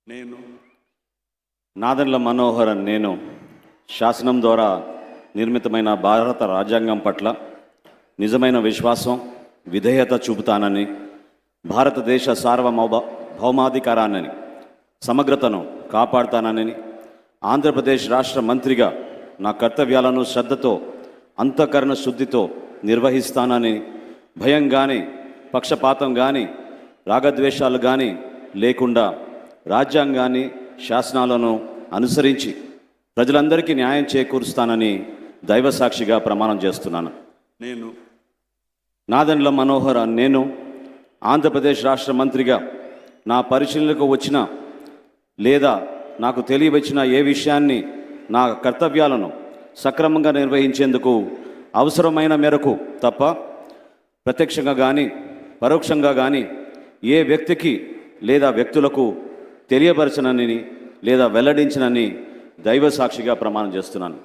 నేను నాదెండ్ల మనోహర్ నేను శాసనం ద్వారా నిర్మితమైన భారత రాజ్యాంగం పట్ల నిజమైన విశ్వాసం విధేయత చూపుతానని, భారతదేశ భౌమాధికారాన్ని సమగ్రతను కాపాడుతానని, ఆంధ్రప్రదేశ్ రాష్ట్ర మంత్రిగా నా కర్తవ్యాలను శ్రద్ధతో అంతఃకరణ శుద్ధితో నిర్వహిస్తానని, భయం కానీ పక్షపాతం కానీ రాగద్వేషాలు కానీ లేకుండా రాజ్యాంగాన్ని శాసనాలను అనుసరించి ప్రజలందరికీ న్యాయం చేకూరుస్తానని దైవసాక్షిగా ప్రమాణం చేస్తున్నాను. నేను నాదెండ్ల మనోహర్ నేను ఆంధ్రప్రదేశ్ రాష్ట్ర మంత్రిగా నా పరిశీలనకు వచ్చిన లేదా నాకు తెలియవచ్చిన ఏ విషయాన్ని నా కర్తవ్యాలను సక్రమంగా నిర్వహించేందుకు అవసరమైన మేరకు తప్ప ప్రత్యక్షంగా కానీ పరోక్షంగా కానీ ఏ వ్యక్తికి లేదా వ్యక్తులకు తెలియపరచనని లేదా వెల్లడించనని దైవ సాక్షిగా ప్రమాణం చేస్తున్నాను.